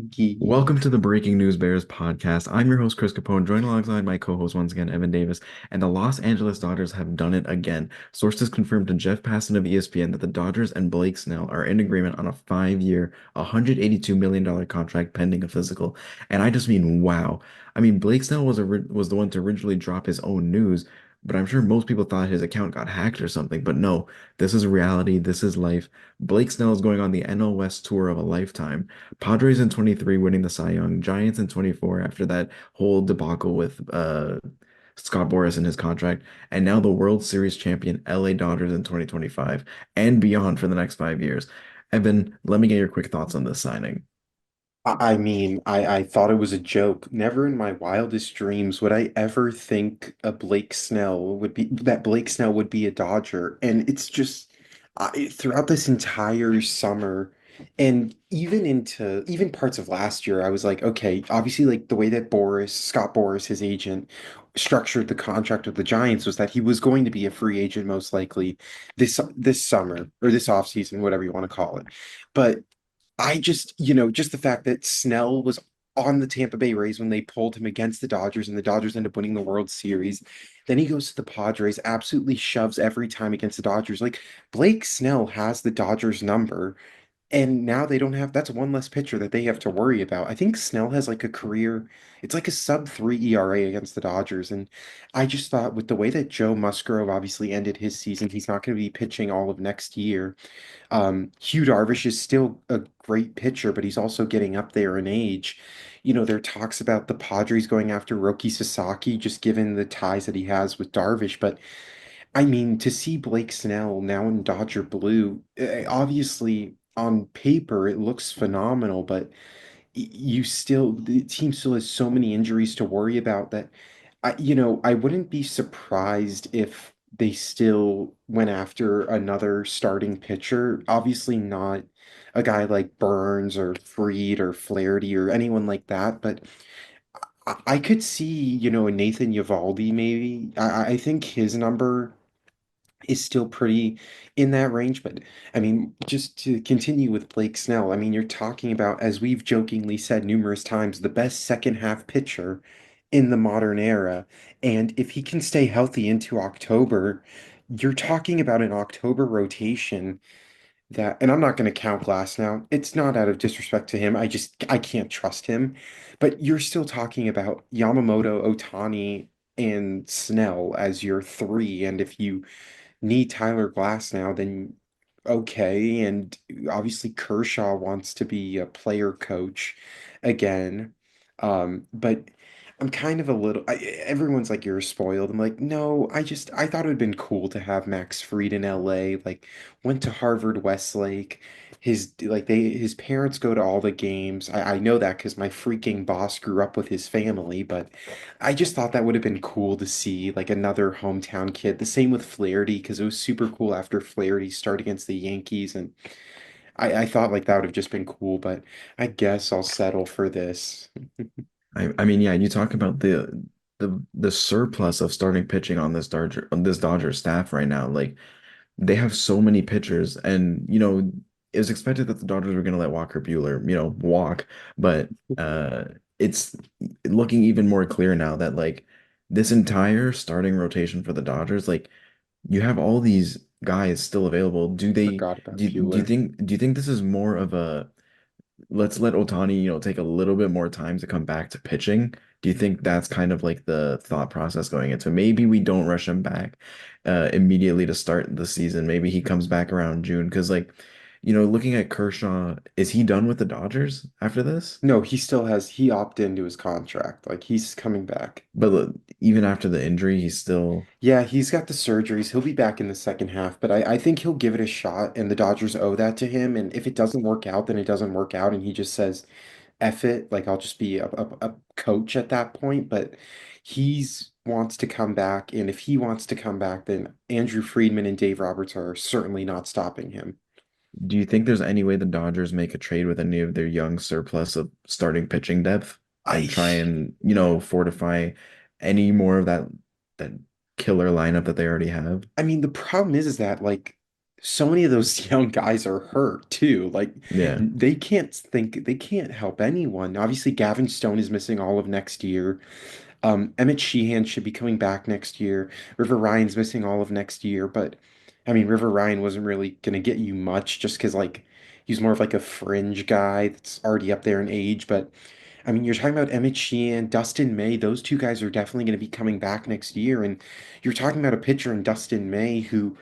Ye- Welcome to the Breaking News Bears podcast. I'm your host, Chris Capone, joined alongside my co-host once again, Evan Davis, and the Los Angeles Dodgers have done it again. Sources confirmed to Jeff Passan of ESPN that the Dodgers and Blake Snell are in agreement on a 5-year, $182 million contract pending a physical. And I just mean, wow. I mean, Blake Snell was the one to originally drop his own news, but I'm sure most people thought his account got hacked or something. But no, this is reality. This is life. Blake Snell is going on the NL West tour of a lifetime. Padres in 23 winning the Cy Young, Giants in 24 after that whole debacle with Scott Boras and his contract, and now the World Series champion LA Dodgers in 2025 and beyond for the next 5 years. Evan, let me get your quick thoughts on this signing. I thought it was a joke. Never in my wildest dreams would I ever think Blake Snell would be a Dodger. And it's just throughout this entire summer and even parts of last year, I was like, okay, obviously like the way that Scott Boras, his agent, structured the contract with the Giants was that he was going to be a free agent most likely this summer or this offseason, whatever you want to call it. But I just, just the fact that Snell was on the Tampa Bay Rays when they pulled him against the Dodgers and the Dodgers end up winning the World Series. Then he goes to the Padres, absolutely shoves every time against the Dodgers. Like Blake Snell has the Dodgers number, and now they don't have that's one less pitcher that they have to worry about. I think Snell has like a career, it's like a sub 3 ERA against the Dodgers. And I just thought with the way that Joe Musgrove obviously ended his season, he's not going to be pitching all of next year. Hugh Darvish is still a great pitcher, but he's also getting up there in age. There are talks about the Padres going after Roki Sasaki, just given the ties that he has with Darvish. But I mean, to see Blake Snell now in Dodger blue, obviously on paper it looks phenomenal, but the team still has so many injuries to worry about that I wouldn't be surprised if they still went after another starting pitcher. Obviously not a guy like Burns or Freed or Flaherty or anyone like that, but I could see, a Nathan Eovaldi maybe. I think his number is still pretty in that range. But I mean, just to continue with Blake Snell, I mean, you're talking about, as we've jokingly said numerous times, the best second half pitcher in the modern era. And if he can stay healthy into October, you're talking about an October rotation and I'm not going to count Glass now. It's not out of disrespect to him. I can't trust him. But you're still talking about Yamamoto, Otani, and Snell as your three. And if you need Tyler Glass now, then okay. And obviously Kershaw wants to be a player coach again. But I'm kind of a little, everyone's like, you're spoiled. I'm like, no, I thought it would have been cool to have Max Fried in LA, like went to Harvard Westlake. His parents go to all the games. I know that because my freaking boss grew up with his family, but I just thought that would have been cool to see like another hometown kid. The same with Flaherty because it was super cool after Flaherty started against the Yankees, and I thought like that would have just been cool. But I guess I'll settle for this. I mean, yeah, you talk about the surplus of starting pitching on this Dodger staff right now. Like they have so many pitchers, and it was expected that the Dodgers were going to let Walker Buehler, walk, but it's looking even more clear now that like this entire starting rotation for the Dodgers, like you have all these guys still available. Forgot about Bueller. Do you think this is more of a let's let Otani, take a little bit more time to come back to pitching? Do you think that's kind of like the thought process going into maybe we don't rush him back immediately to start the season? Maybe he comes back around June because like, looking at Kershaw, is he done with the Dodgers after this? No, he opted into his contract. Like he's coming back. But even after the injury, he's still. Yeah, he's got the surgeries. He'll be back in the second half, but I think he'll give it a shot, and the Dodgers owe that to him. And if it doesn't work out, then it doesn't work out, and he just says, F it, like I'll just be a coach at that point. But he's wants to come back, and if he wants to come back, then Andrew Friedman and Dave Roberts are certainly not stopping him. Do you think there's any way the Dodgers make a trade with any of their young surplus of starting pitching depth and I try and, fortify any more of that killer lineup that they already have? I mean, the problem is that like so many of those young guys are hurt too. Like Yeah. they can't help anyone. Obviously, Gavin Stone is missing all of next year. Emmett Sheehan should be coming back next year. River Ryan's missing all of next year, but I mean, River Ryan wasn't really gonna get you much just because like he's more of like a fringe guy that's already up there in age. But I mean, you're talking about Emmett Sheehan, Dustin May. Those two guys are definitely going to be coming back next year, and you're talking about a pitcher in Dustin May who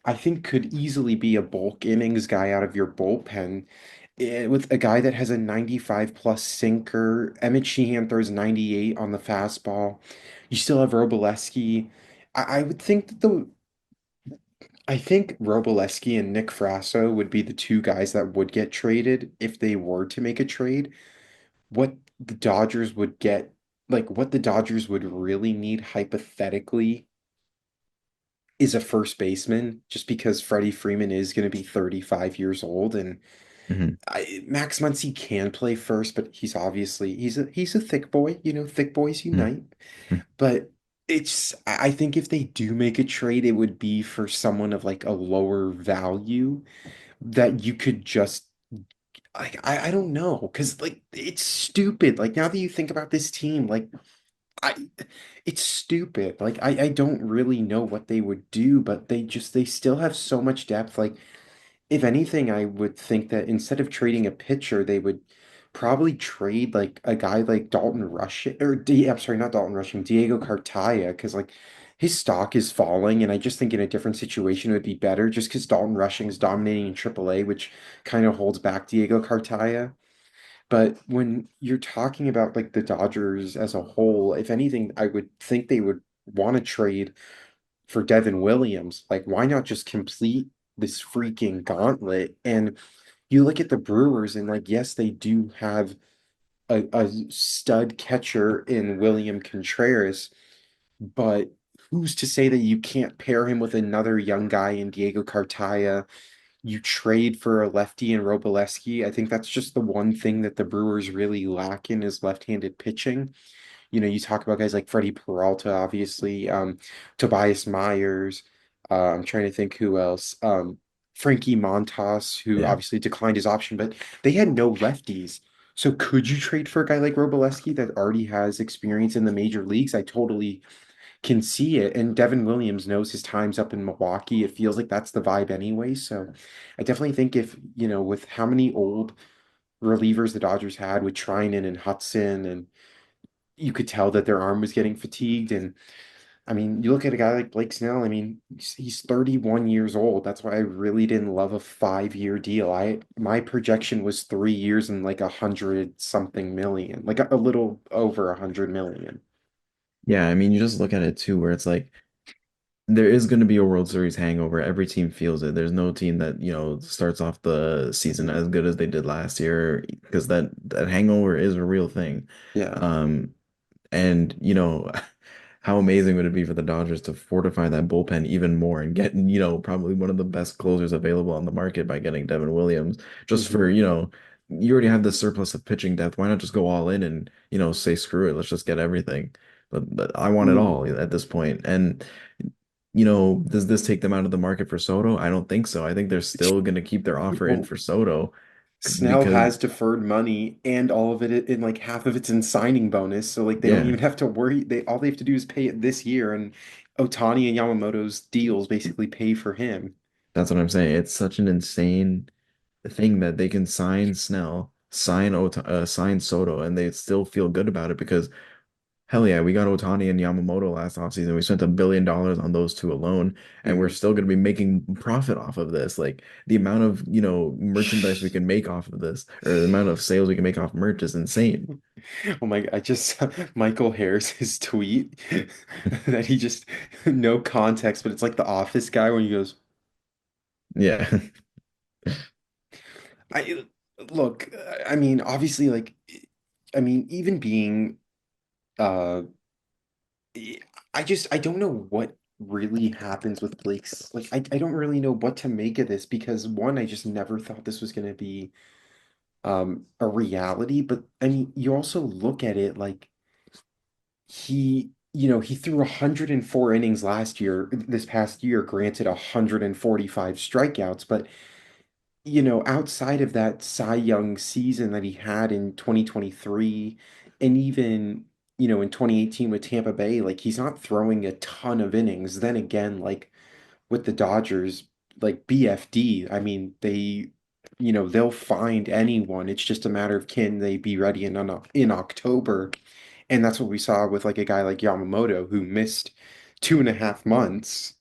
I think could easily be a bulk innings guy out of your bullpen. With a guy that has a 95 plus sinker, Emmett Sheehan throws 98 on the fastball. You still have Roboleski. I would think that the I think Roboleski and Nick Frasso would be the two guys that would get traded if they were to make a trade. What the Dodgers would get, like what the Dodgers would really need hypothetically is a first baseman, just because Freddie Freeman is going to be 35 years old, and Hmm. Max Muncy can play first, but he's a thick boy, thick boys Hmm. unite. But I think if they do make a trade, it would be for someone of like a lower value that you could just like I don't know, because like it's stupid. Like now that you think about this team, like I it's stupid. Like I don't really know what they would do, but they still have so much depth. Like if anything, I would think that instead of trading a pitcher, they would probably trade like a guy like Dalton Rushing I'm sorry, not Dalton Rushing, Diego Cartaya, because like his stock is falling, and I just think in a different situation it would be better just because Dalton Rushing is dominating in AAA, which kind of holds back Diego Cartaya. But when you're talking about like the Dodgers as a whole, if anything, I would think they would want to trade for Devin Williams. Like, why not just complete this freaking gauntlet? And you look at the Brewers, and like, yes, they do have a stud catcher in William Contreras, but who's to say that you can't pair him with another young guy in Diego Cartaya? You trade for a lefty in Roboleski. I think that's just the one thing that the Brewers really lack in is left-handed pitching. You talk about guys like Freddie Peralta, obviously, Tobias Myers. I'm trying to think who else. Frankie Montas, who Yeah. obviously declined his option, but they had no lefties. So could you trade for a guy like Roboleski that already has experience in the major leagues? I totally can see it. And Devin Williams knows his time's up in Milwaukee. It feels like that's the vibe anyway. So I definitely think if, with how many old relievers the Dodgers had with Trinan and Hudson, and you could tell that their arm was getting fatigued. And I mean, you look at a guy like Blake Snell, I mean, he's 31 years old. That's why I really didn't love a 5-year deal. My projection was 3 years and like 100 something million, like a little over 100 million. Yeah, I mean, you just look at it too, where it's like there is going to be a World Series hangover. Every team feels it. There's no team that, starts off the season as good as they did last year because that hangover is a real thing. Yeah. Um, and how amazing would it be for the Dodgers to fortify that bullpen even more and get, probably one of the best closers available on the market by getting Devin Williams just for, Hmm. you already have the surplus of pitching depth. Why not just go all in and, say screw it, let's just get everything. But I want it Ooh. all at this point. And does this take them out of the market for Soto? I don't think so. I think they're still going to keep their offer in Well, for Soto Snell because, has deferred money and all of it in like half of it's in signing bonus. So like they don't yeah, even have to worry. They have to do is pay it this year, and Otani and Yamamoto's deals basically pay for him. that's what I'm saying. It's such an insane thing that they can sign Snell, sign Soto, and they still feel good about it because hell yeah, we got Otani and Yamamoto last offseason. We spent $1 billion on those two alone, and we're Mhm. still going to be making profit off of this. Like the amount of, merchandise we can make off of this, or the amount of sales we can make off merch is insane. Oh my, I just Michael Harris his tweet that he just no context, but it's like the office guy when he goes, Yeah. I look, I mean, obviously like I mean, even being uh I don't know what really happens with Blake's like I don't really know what to make of this because one, I just never thought this was gonna be a reality, but I mean you also look at it like he he threw 104 innings last year, this past year, granted 145 strikeouts, but outside of that Cy Young season that he had in 2023 and even, in 2018 with Tampa Bay, like he's not throwing a ton of innings. Then again, like with the Dodgers, like BFD, I mean, they'll find anyone. It's just a matter of can they be ready in October. And that's what we saw with like a guy like Yamamoto who missed 2.5 months.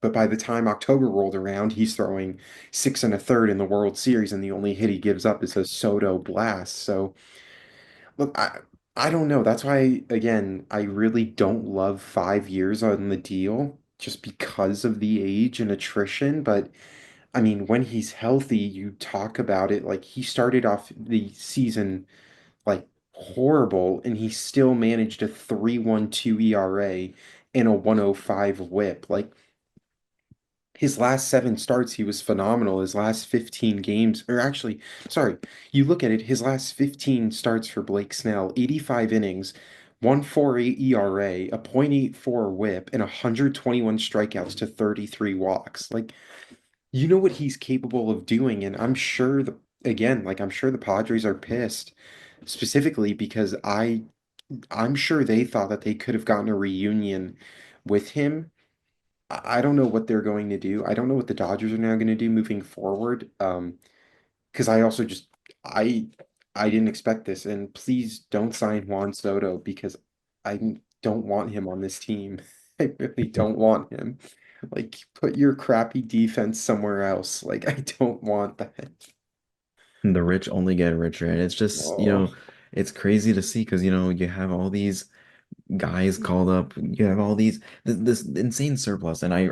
But by the time October rolled around, he's throwing 6 1/3 in the World Series, and the only hit he gives up is a Soto blast. So, look, I don't know. That's why, again, I really don't love 5 years on the deal just because of the age and attrition. But I mean, when he's healthy, you talk about it like he started off the season like horrible, and he still managed a 3.12 ERA and a 105 whip. Like his last 7 starts, he was phenomenal. His last 15 games, or actually, sorry, you look at it, his last 15 starts for Blake Snell, 85 innings, 1.48 ERA, a .84 whip, and 121 strikeouts to 33 walks. Like, you know what he's capable of doing, and again, like I'm sure the Padres are pissed, specifically because I'm sure they thought that they could have gotten a reunion with him. I don't know what they're going to do. I don't know what the Dodgers are now going to do moving forward. Because I also just I I didn't expect this, and please don't sign Juan Soto because I don't want him on this team. I really don't want him. Like, put your crappy defense somewhere else. Like, I don't want that. The rich only get richer. And it's just, Oh, it's crazy to see because, you have all these guys called up. You have all this insane surplus, and I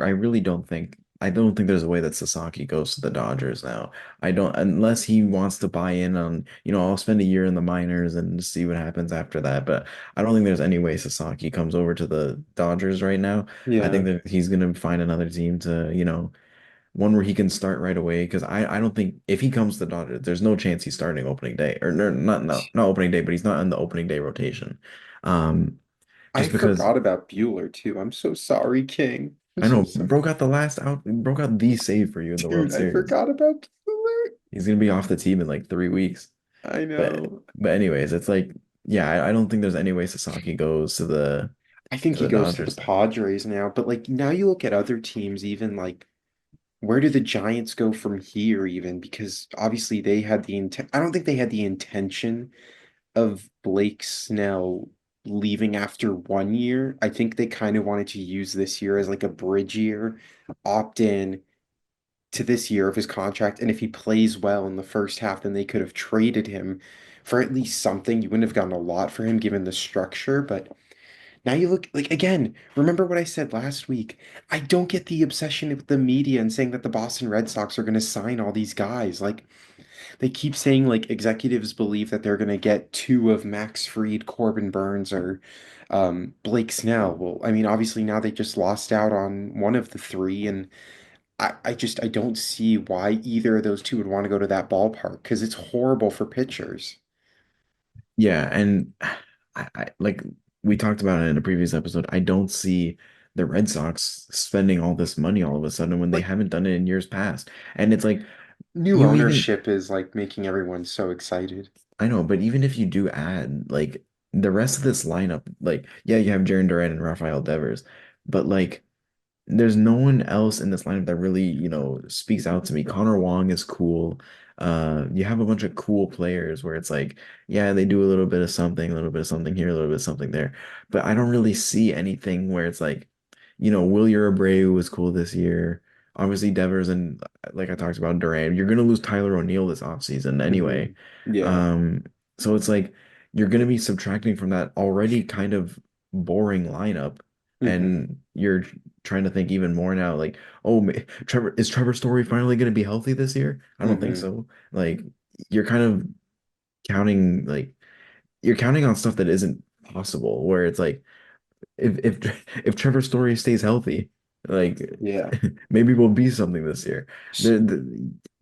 don't think there's a way that Sasaki goes to the Dodgers now. I don't unless he wants to buy in on, I'll spend a year in the minors and see what happens after that. But I don't think there's any way Sasaki comes over to the Dodgers right now. I think yeah. that he's gonna find another team to, one where he can start right away. Because I don't think if he comes to the Dodgers, there's no chance he's starting opening day or no, not opening day, but he's not in the opening day rotation. Um, I just because forgot about Bueller too. I'm so sorry, King. I'm I so know sorry. broke out the save for you in the World Dude, I Series. forgot about Bueller. He's gonna be off the team in like 3 weeks. I But know. but anyways, it's like yeah, I don't think there's any way Sasaki goes to the I think to he the goes to the Dodgers. Padres now, but like now you look at other teams, even like where do the Giants go from here, even? Because obviously they had the intent. I don't think they had the intention of Blake Snell leaving after 1 year. I think they kind of wanted to use this year as like a bridge year, opt in to this year of his contract, and if he plays well in the first half, then they could have traded him for at least something. You wouldn't have gotten a lot for him given the structure, but now you look like again, remember what I said last week? I don't get the obsession with the media and saying that the Boston Red Sox are going to sign all these guys. Like they keep saying like executives believe that they're going to get two of Max Fried, Corbin Burns, or Blake Snell. Well, I mean, obviously now they just lost out on one of the three, and I don't see why either of those two would want to go to that ballpark because it's horrible for pitchers. Yeah, and I like we talked about it in a previous episode. I don't see the Red Sox spending all this money all of a sudden when they Like haven't done it in years past. And it's like new you even ownership is like making everyone so excited. I know, but even if you do add like the rest of this lineup, like yeah, you have Jarren Duran and Rafael Devers, but like there's no one else in this lineup that really, speaks out to me. Connor Wong is cool. You have a bunch of cool players where it's like, yeah, they do a little bit of something here, a little bit of something there. But I don't really see anything where it's like, Will Abreu was cool this year. Obviously, Devers and like I talked about Duran, you're gonna lose Tyler O'Neill this offseason anyway. Hmm. Yeah. Um, so it's like you're gonna be subtracting from that already kind of boring lineup, Hmm. and you're trying to think even more now, like, oh, Trevor Story finally going to be healthy this year? I don't think Hmm. so. Like, you're kind of counting, like, you're counting on stuff that isn't possible. Where it's like, if Trevor Story stays healthy, like, Yeah. maybe we'll be something this year.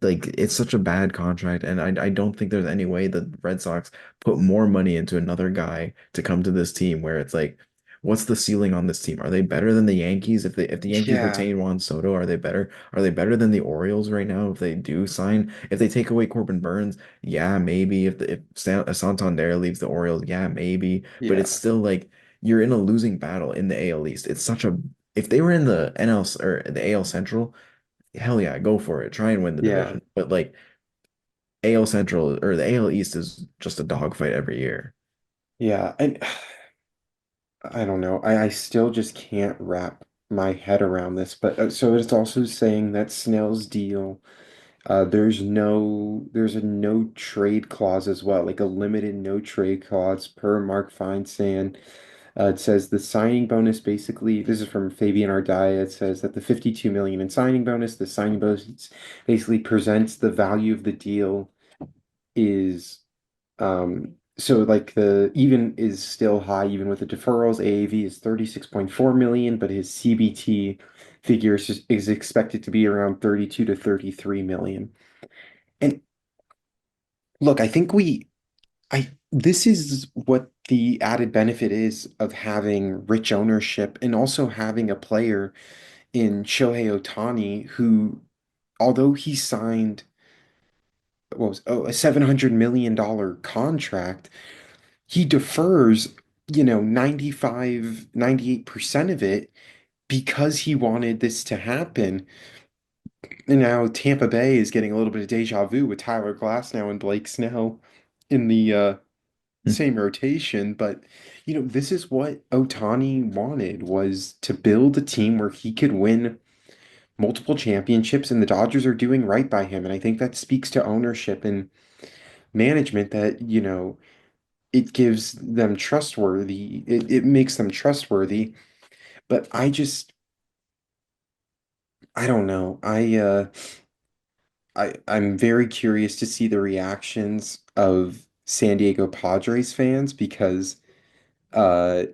Like, it's such a bad contract, and I don't think there's any way the Red Sox put more money into another guy to come to this team where it's like, what's the ceiling on this team? Are they better than the Yankees? If the Yankees Yeah, retain Juan Soto, are they better? Are they better than the Orioles right now? If they do sign, if they take away Corbin Burns, yeah, maybe. If Santander leaves the Orioles, yeah, maybe. But it's yeah, still like you're in a losing battle in the AL East. It's such a if they were in the NL or the AL Central, hell yeah, go for it. Try and win the yeah, division. But like AL Central or the AL East is just a dogfight every year. yeah. And I don't know. I still just can't wrap my head around this. But so it's also saying that Snell's deal, there's a no trade clause as well, like a limited no trade clause per Mark Feinsand. It says the signing bonus basically, this is from Fabian Ardaya. It says that the 52 million in signing bonus, the signing bonus basically presents the value of the deal is so like the even is still high even with the deferrals. AAV is 36.4 million, but his CBT figure is expected to be around 32 to 33 million. And look, I think I this is what the added benefit is of having rich ownership and also having a player in Shohei Ohtani who, although he signed what was a $700 million contract, he defers, 98% of it because he wanted this to happen. And now Tampa Bay is getting a little bit of deja vu with Tyler Glass now and Blake Snell in the same rotation. But, this is what Ohtani wanted, was to build a team where he could win multiple championships, and the Dodgers are doing right by him. And I think that speaks to ownership and management that, it gives them trustworthy, it makes them trustworthy. But I don't know. I'm very curious to see the reactions of San Diego Padres fans because uh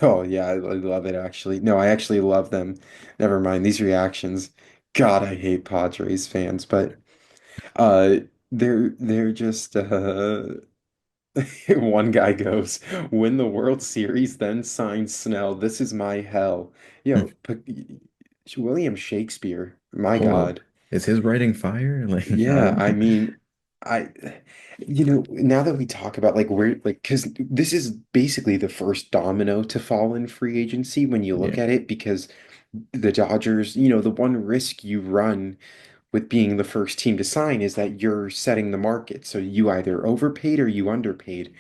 oh yeah, I love it actually. No, I actually love them. Never mind these reactions. God, I hate Padres fans, but uh they're just one guy goes, win the World Series, then sign Snell. This is my hell. William Shakespeare, my Hold up. God. Is his writing fire? Like, I Yeah, don't I know. mean, I, now that we talk about like where, like, because this is basically the first domino to fall in free agency when you look Yeah. at it, because the Dodgers, the one risk you run with being the first team to sign is that you're setting the market. So you either overpaid or you underpaid.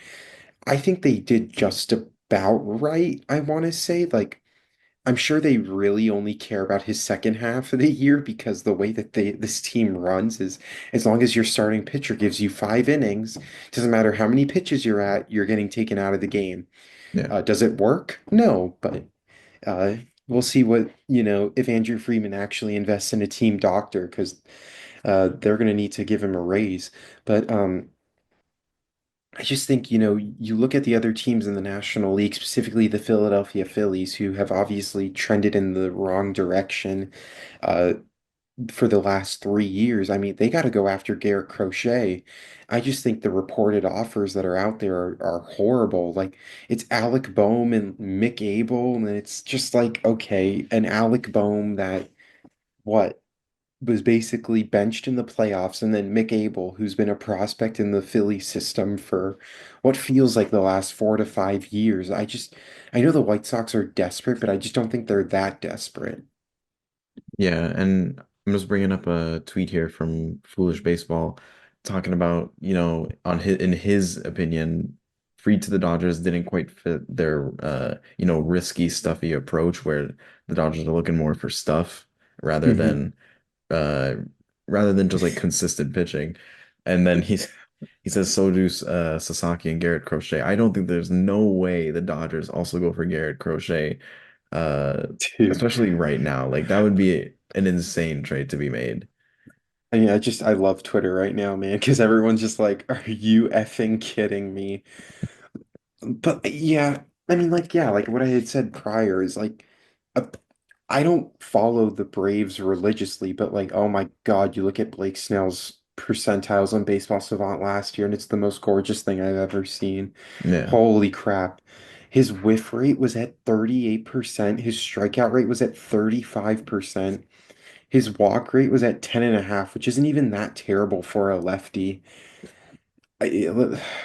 I think they did just about right, I want to say. Like, I'm sure they really only care about his second half of the year because the way that this team runs is as long as your starting pitcher gives you 5 innings, doesn't matter how many pitches you're at, you're getting taken out of the game. Yeah. Does it work? No, but uh, we'll see what, if Andrew Freeman actually invests in a team doctor, because they're going to need to give him a raise. But I just think, you look at the other teams in the National League, specifically the Philadelphia Phillies, who have obviously trended in the wrong direction uh, for the last 3 years. I mean, they got to go after Garrett Crochet. I just think the reported offers that are out there are horrible. Like, it's Alec Boehm and Mick Abel, and it's just like, okay, an Alec Boehm that, what? Was basically benched in the playoffs, and then Mick Abel, who's been a prospect in the Philly system for what feels like the last 4 to 5 years. I know the White Sox are desperate, but I just don't think they're that desperate. Yeah, and I'm just bringing up a tweet here from Foolish Baseball talking about, on his in his opinion, free to the Dodgers didn't quite fit their risky, stuffy approach where the Dodgers are looking more for stuff rather Hmm. than uh rather than just like consistent pitching. And then he says so do Sasaki and Garrett Crochet. I don't think there's no way the Dodgers also go for Garrett Crochet, uh, Dude, especially right now. Like that would be an insane trade to be made. I mean, I love Twitter right now, man, because everyone's just like, are you effing kidding me? But yeah, I mean, like, yeah, like what I had said prior is like, uh, I don't follow the Braves religiously, but like, oh my God, you look at Blake Snell's percentiles on Baseball Savant last year, and it's the most gorgeous thing I've ever seen. Yeah. Holy crap. His whiff rate was at 38%. His strikeout rate was at 35%. His walk rate was at 10.5, which isn't even that terrible for a lefty.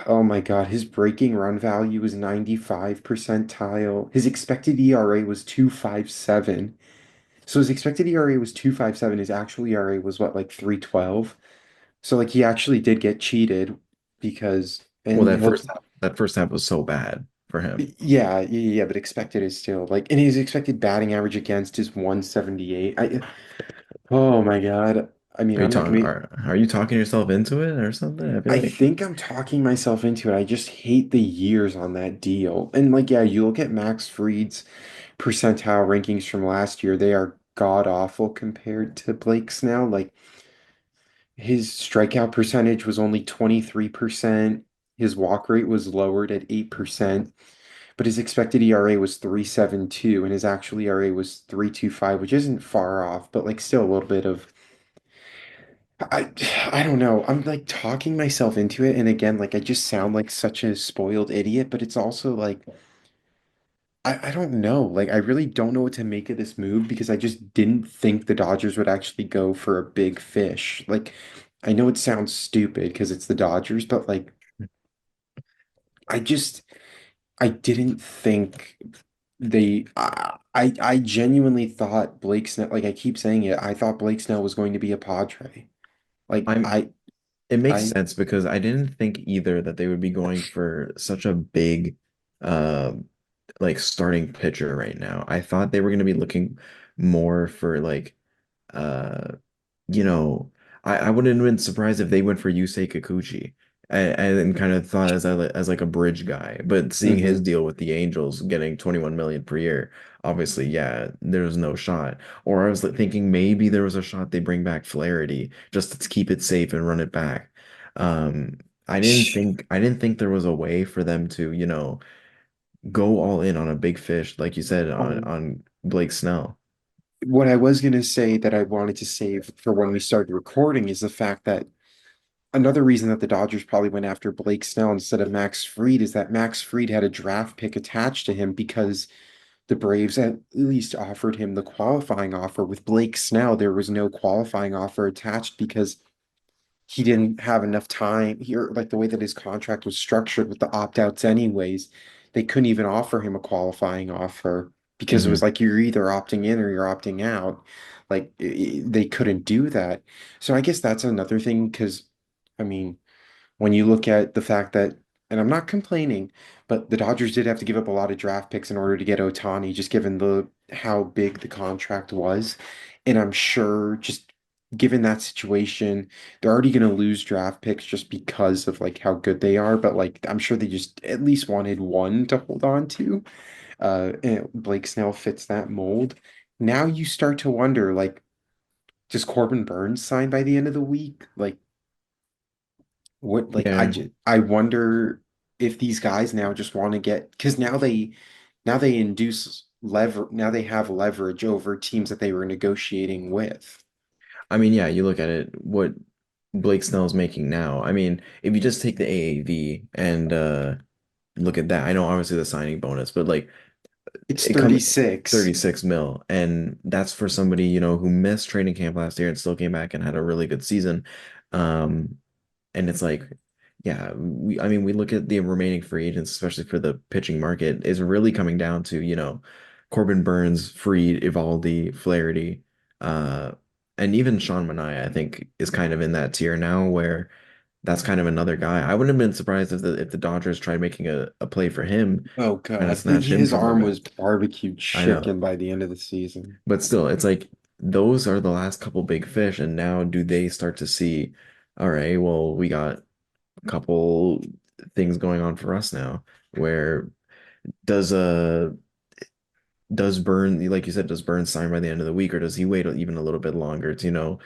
Oh my God, his breaking run value was 95 percentile. His expected ERA was 2.57. So his expected ERA was 2.57. His actual ERA was what, like 3.12? So like he actually did get cheated because Well, and he'll that first half was so bad for him. yeah, but expected is still like and his expected batting average against is 178. Oh my God. I mean, I'm not gonna be Are you talking yourself into it or something? I feel I like think I'm talking myself into it. I just hate the years on that deal. And like, yeah, you look at Max Fried's percentile rankings from last year, they are god awful compared to Blake Snell. Like his strikeout percentage was only 23%. His walk rate was lowered at 8%, but his expected ERA was 3.72 and his actual ERA was 3.25, which isn't far off, but like still a little bit of I I don't know. I'm like talking myself into it, and again, like I just sound like such a spoiled idiot, but it's also like I don't know. Like I really don't know what to make of this move because I just didn't think the Dodgers would actually go for a big fish. Like I know it sounds stupid because it's the Dodgers, but like I just I didn't think I genuinely thought Blake Snell, like I keep saying it, I thought Blake Snell was going to be a Padre. Like I'm it makes I sense because I didn't think either that they would be going for such a big uh like starting pitcher right now. I thought they were going to be looking more for like uh you know, I wouldn't have been surprised if they went for Yusei Kikuchi and kind of thought as like a bridge guy. But seeing his mhm. deal with the Angels getting 21 million per year, obviously, yeah, there was no shot. Or I was like, thinking maybe there was a shot they bring back Flaherty just to keep it safe and run it back. Um, I didn't think there was a way for them to, go all in on a big fish, like you said, Um, on Blake Snell. what I was going to say that I wanted to save for when we started recording is the fact that another reason that the Dodgers probably went after Blake Snell instead of Max Fried is that Max Fried had a draft pick attached to him because the Braves at least offered him the qualifying offer. With Blake Snell, there was no qualifying offer attached because he didn't have enough time here, like the way that his contract was structured with the opt-outs anyways, they couldn't even offer him a qualifying offer because it was Hmm. like you're either opting in or you're opting out. Like they couldn't do that. So I guess that's another thing because I mean when you look at the fact that, and I'm not complaining, but the Dodgers did have to give up a lot of draft picks in order to get Ohtani, just given the how big the contract was. And I'm sure just given that situation, they're already going to lose draft picks just because of like how good they are. But like I'm sure they just at least wanted one to hold on to. And Blake Snell fits that mold. Now you start to wonder, like, does Corbin Burns sign by the end of the week? Like, what like Yeah. I wonder if these guys now just want to get because now they induce lever now they have leverage over teams that they were negotiating with. I mean, yeah, you look at it, what Blake Snell's making now. I mean, if you just take the AAV and look at that, I know obviously the signing bonus, but like It's it come 36. 36 mil, and that's for somebody, who missed training camp last year and still came back and had a really good season. Um, and it's like, yeah, I mean, we look at the remaining free agents, especially for the pitching market, is really coming down to, Corbin Burns, Fried, Evaldi, Flaherty, uh, and even Sean Manaea, I think, is kind of in that tier now where that's kind of another guy. I wouldn't have been surprised if the Dodgers tried making a play for him, Oh trying to God, snatch him his from the arm Reds. was barbecued I know. chicken by the end of the season. But still, it's like those are the last couple big fish, and now do they start to see, all right, well, we got a couple things going on for us now, where does does Burn, like you said, does Burn sign by the end of the week, or does he wait even a little bit longer to,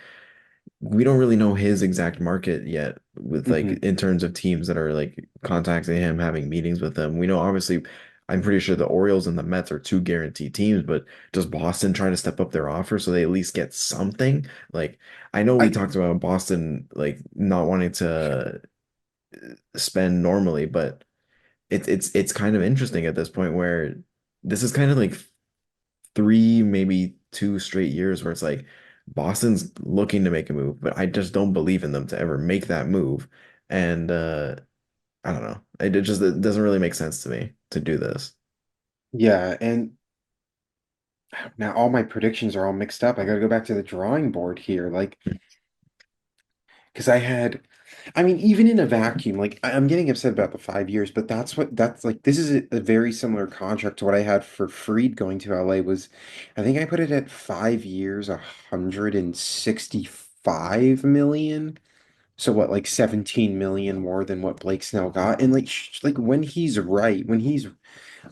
we don't really know his exact market yet with like Hmm. in terms of teams that are like contacting him, having meetings with him. We know obviously I'm pretty sure the Orioles and the Mets are two guaranteed teams, but does Boston try to step up their offer so they at least get something? Like I know we I talked about Boston like not wanting to spend normally, but it's kind of interesting at this point where this is kind of like three, maybe two straight years where it's like Boston's looking to make a move, but I just don't believe in them to ever make that move. And I don't know. It doesn't really make sense to me to do this. Yeah, and now all my predictions are all mixed up. I got to go back to the drawing board here, like because I mean, even in a vacuum, like I'm getting upset about the 5 years, but that's like this is a very similar contract to what I had for Freed going to LA was, I think I put it at 5 years, 165 million. So what, like 17 million more than what Blake Snell got? And like, like when he's right, when he's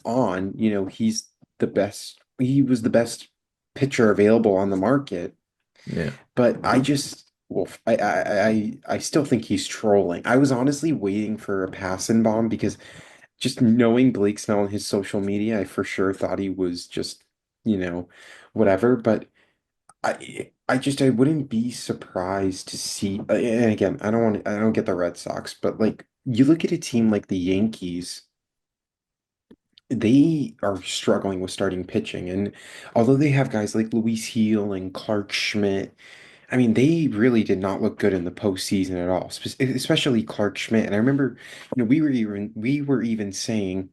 on, he's the best. He was the best pitcher available on the market. Yeah. But I just, well, I still think he's trolling. I was honestly waiting for a pass and bomb because just knowing Blake Snell and his social media, I for sure thought he was just, you know, whatever. But I wouldn't be surprised to see. And again, I don't get the Red Sox, but like you look at a team like the Yankees, they are struggling with starting pitching, and although they have guys like Luis Heel and Clark Schmidt, I mean, they really did not look good in the postseason at all, especially Clark Schmidt. And I remember, we were even saying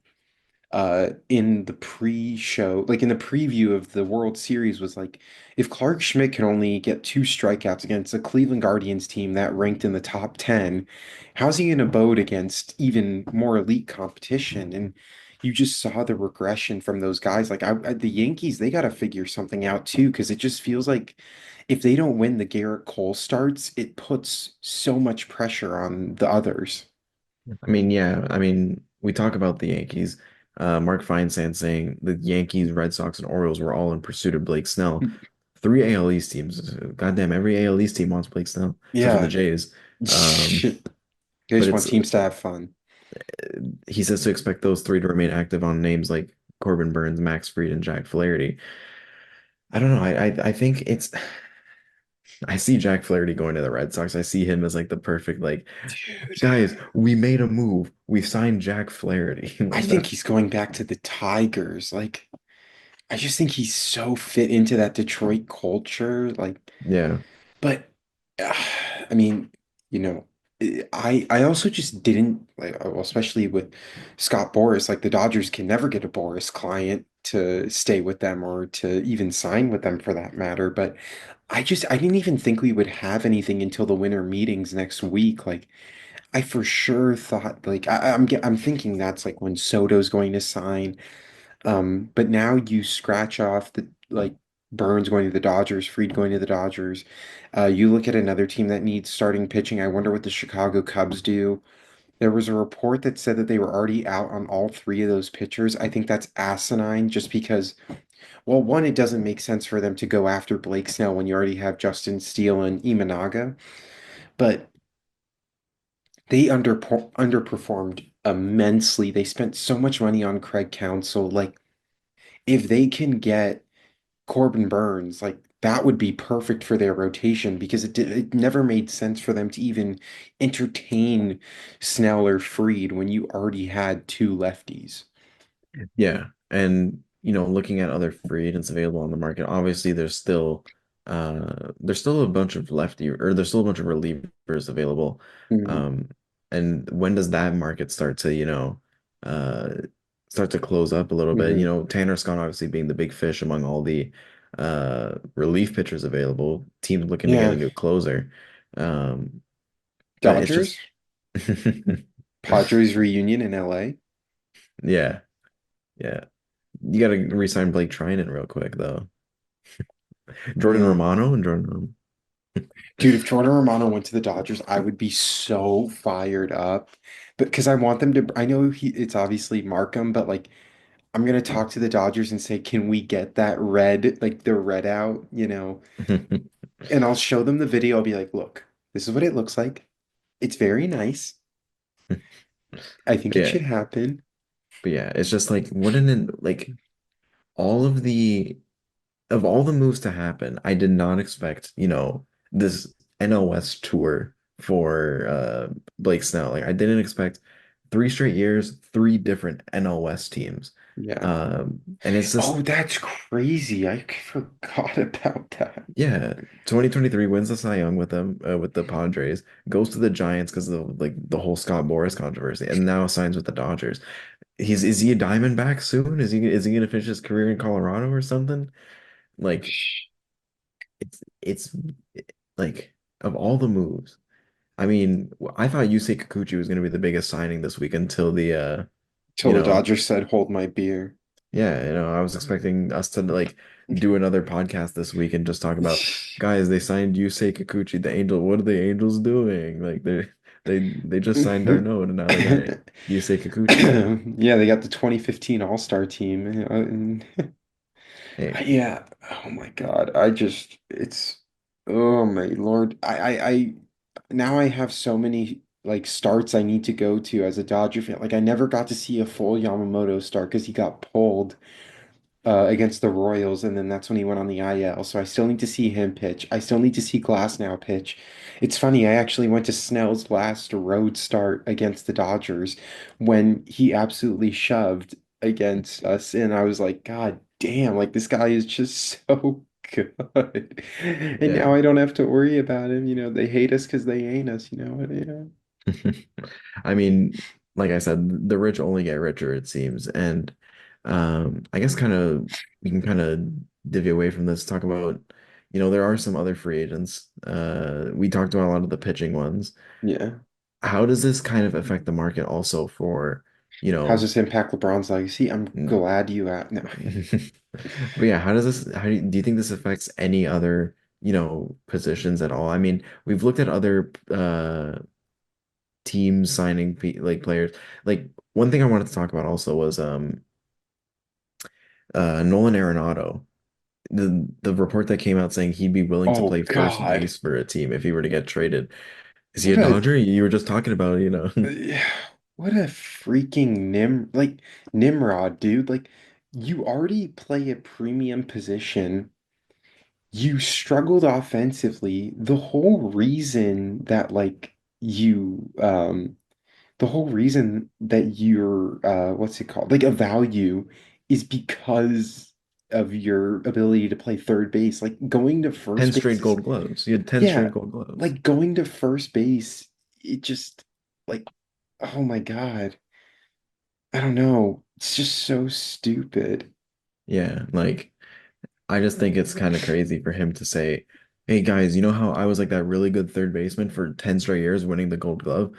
in the pre-show, like in the preview of the World Series, was like, if Clark Schmidt can only get two strikeouts against a Cleveland Guardians team that ranked in the top 10, how's he going to bode against even more elite competition? And you just saw the regression from those guys. Like the Yankees, they got to figure something out too, because it just feels like if they don't win the Garrett Cole starts, it puts so much pressure on the others. I mean, yeah. I mean, we talk about the Yankees. Mark Feinsand saying the Yankees, Red Sox, and Orioles were all in pursuit of Blake Snell. Three AL East teams. Goddamn, every AL East team wants Blake Snell, except for the Yeah. Jays. Um, They but just want it's teams to have fun. he says to expect those three to remain active on names like Corbin Burns, Max Fried, and Jack Flaherty. I don't know. I think it's I see Jack Flaherty going to the Red Sox. I see him as like the perfect like Dude, guys, we made a move. We signed Jack Flaherty. I Like think that's he's going back to the Tigers. Like, I just think he's so fit into that Detroit culture. Like, yeah. but I mean, you know, I also just didn't like, well, especially with Scott Boras. Like, the Dodgers can never get a Boras client to stay with them or to even sign with them for that matter. But I didn't even think we would have anything until the winter meetings next week. Like, I for sure thought like I'm thinking that's like when Soto's going to sign. But now you scratch off the like Burns going to the Dodgers, Fried going to the Dodgers. You look at another team that needs starting pitching. I wonder what the Chicago Cubs do. There was a report that said that they were already out on all three of those pitchers. I think that's asinine just because, well, one, it doesn't make sense for them to go after Blake Snell when you already have Justin Steele and Imanaga. But they underperformed immensely. They spent so much money on Craig Counsell. Like, if they can get Corbin Burns, like that would be perfect for their rotation because it never made sense for them to even entertain Snell or Freed when you already had two lefties. Yeah. And looking at other free agents available on the market, obviously there's still a bunch of lefty or there's still a bunch of relievers available. Mhm. Um and when does that market start to, uh start to close up a little bit? Mhm. Tanner Scott obviously being the big fish among all the relief pitchers available, teams looking to get a Yeah, new closer. Um but it's just Dodgers, Padres reunion in LA. yeah, yeah. You got to re-sign Blake Trinan real quick though. Jordan Yeah. Romano and Jordan Romano. Dude, if Jordan Romano went to the Dodgers, I would be so fired up. But because I want them to, I know it's obviously Markham, but like I'm gonna talk to the Dodgers and say, can we get that red, like the red out? And I'll show them the video. I'll be like, look, this is what it looks like. It's very nice. I think it Yeah, should happen. but yeah, it's just like wouldn't it like all of all the moves to happen, I did not expect, this NOS tour for Blake Snell. Like I didn't expect 3 straight years, three different NL West teams. Yeah. And it's Oh, just, that's crazy. I forgot about that. yeah, 2023 wins the Cy Young with them, with the Padres, goes to the Giants because of like the whole Scott Boras controversy, and now signs with the Dodgers. Is he a Diamondback soon? Is he gonna finish his career in Colorado or something? Like it's like of all the moves. I mean, I thought Yusei Kikuchi was gonna be the biggest signing this week until the Till you the know, Dodgers said, "Hold my beer." yeah, I was expecting us to like do another podcast this week and just talk about guys, they signed Yusei Kikuchi, the Angel. What are the Angels doing? Like they just signed Darno and now they got Yusei Kikuchi. Yeah, they got the 2015 All-Star team. Hey, Yeah. Oh my God. Oh my Lord. Now I have so many like starts I need to go to as a Dodger fan. Like I never got to see a full Yamamoto start because he got pulled against the Royals, and then that's when he went on the IL. So I still need to see him pitch. I still need to see Glasnow pitch. It's funny, I actually went to Snell's last road start against the Dodgers when he absolutely shoved against us, and I was like, God damn, like this guy is just so good. And yeah. now I don't have to worry about him. They hate us because they ain't us, Yeah. I mean, like I said, the rich only get richer, it seems. And I guess kind of we can kind of divvy away from this, talk about, there are some other free agents. We talked about a lot of the pitching ones. Yeah. How does this kind of affect the market also for, you How's know, this impact LeBron's legacy? I'm n- glad you no. but yeah, how do you think this affects any other, positions at all? I mean, we've looked at other teams signing like players. Like one thing I wanted to talk about also was Nolan Arenado. The report that came out saying he'd be willing to Oh play first God. base for a team if he were to get traded. Is he a What a Dodger? You were just talking about, what a freaking Nimrod, dude. Like you already play a premium position. You struggled offensively. The whole reason that you're what's it called? Like a value is because of your ability to play third base. Like going to 10 first base straight is gold gloves. You had 10 straight yeah, gold gloves. like going to first base, it just like, oh my God. I don't know. It's just so stupid. Yeah, like I just think it's kind of crazy for him to say, "Hey guys, you know how I was like that really good third baseman for 10 straight years winning the Gold Glove?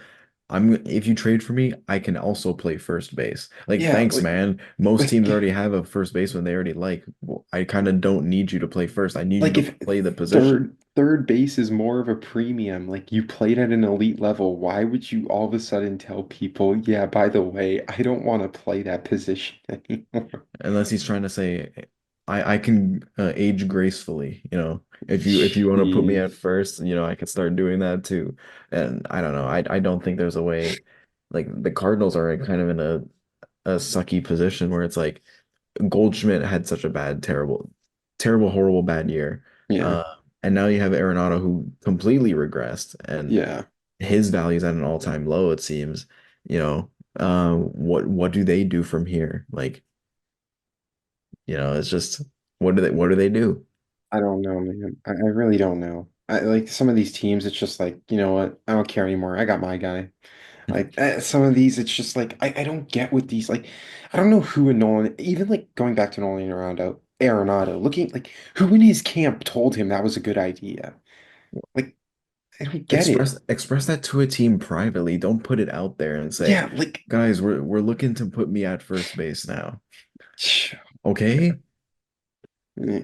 If you trade for me, I can also play first base." Like, Yeah, thanks, man. Most teams like already have a first baseman they already like. Well, I kind of don't need you to play first. I need you like to if play the position. third base is more of a premium, like you played at an elite level, why would you all of a sudden tell people, yeah, by the way, I don't want to play that position anymore? Unless he's trying to say, I can age gracefully, if you want to put me at Jeez. first, I can start doing that too. And I don't know. I don't think there's a way. Like the Cardinals are kind of in a sucky position where it's like Goldschmidt had such a bad, terrible, terrible, horrible bad year. Yeah. Uh, and now you have Arenado who completely regressed and Yeah. his value is at an all-time low, it seems. What do they do from here? Like, it's just what do they do? I don't know, man. I really don't know. I like some of these teams, it's just like, you know what? I don't care anymore. I got my guy. Like some of these, it's just like I don't get with these. Like I don't know who in Nolan, even like going back to Nolan Arenado, looking like who in his camp told him that was a good idea. Like I don't get it. Express that to a team privately. Don't put it out there and say, Yeah, like guys, we're looking to put me at first base now. Okay?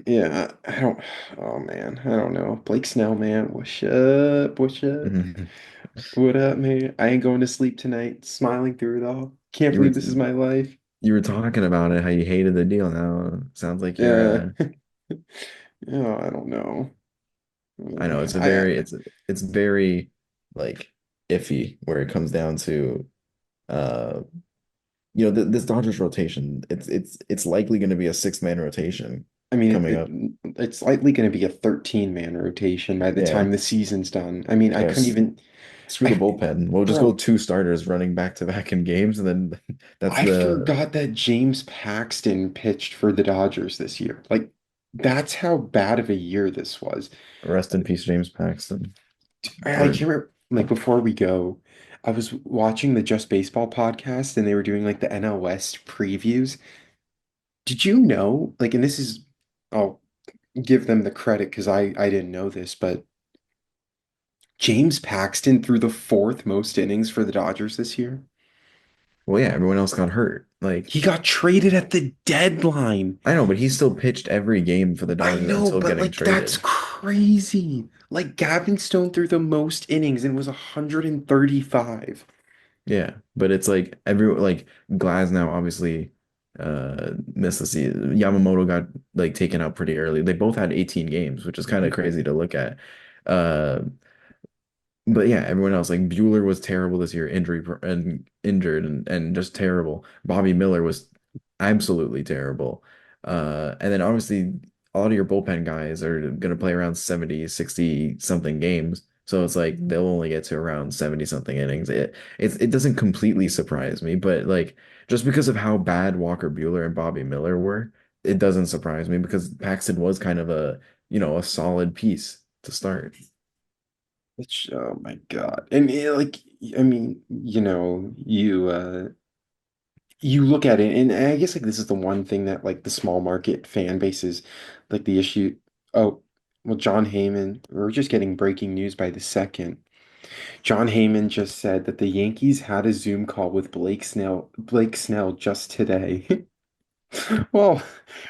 yeah, I don't. Oh man, I don't know. Blake Snell, man, what's up? What's up? Mhm. What up, man? I ain't going to sleep tonight, smiling through it all. Can't You were believe this is my life. you were talking about it, how you hated the deal. Now sounds like you're Yeah. Yeah, I don't know. I know I it's very like iffy where it comes down to uh this Dodgers rotation. It's likely going to be a 6-man rotation. I mean, coming up. it's likely going to be a 13-man rotation by the Yeah. time the season's done. I mean, I couldn't Yes. even, Screw the I, bullpen. We'll just go bro, two starters running back to back in games, and then that's I the forgot that James Paxton pitched for the Dodgers this year. Like, that's how bad of a year this was. rest in peace, James Paxton. I Or can't remember, like, before we go, I was watching the Just Baseball podcast and they were doing like the NL West previews. Did you know, like, and this is, I'll give them the credit because I didn't know this, but James Paxton threw the fourth most innings for the Dodgers this year. well, yeah, everyone else got hurt. Like He got traded at the deadline. I know, but he still pitched every game for the I Dodgers know, until but getting like that's traded. crazy. Like Gavin Stone threw the most innings and was 135. Yeah, but it's like every like Glasnow obviously missed the season. Yamamoto got like taken out pretty early. They both had 18 games, which is kind of crazy to look at. Uh But yeah, everyone else like Bueller was terrible this year, and injured and just terrible. Bobby Miller was absolutely terrible. And then obviously a lot of your bullpen guys are going to play around 70, 60 something games. So it's like they'll only get to around 70 something innings. It doesn't completely surprise me, but like just because of how bad Walker Bueller and Bobby Miller were, it doesn't surprise me because Paxton was kind of a solid piece to start. Which, oh my God. And like, I mean, you look at it, and I guess like this is the one thing that like the small market fan bases, like the issue. Oh, well, John Heyman, we're just getting breaking news by the second. John Heyman just said that the Yankees had a Zoom call with Blake Snell just today. Well,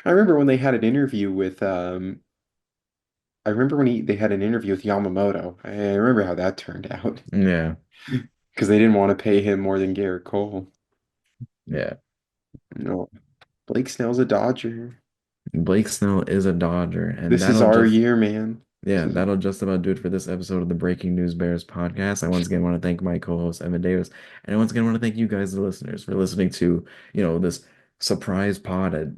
I remember when they had an interview with I remember when they had an interview with Yamamoto. I remember how that turned out Yeah. because they didn't want to pay him more than Garrett Cole. Yeah. No, Blake Snell's a Dodger. Blake Snell is a Dodger, and This is our year, man. This yeah, is that'll just about do it for this episode of the Breaking News Bears podcast. I once again want to thank my co-host Evan Davis, and I once again want to thank you guys, the listeners, for listening to, this surprise pod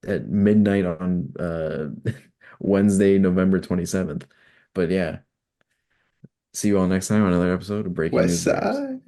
at midnight on Wednesday, November 27th. But yeah, see you all next time on another episode of Breaking West News Bears. Side.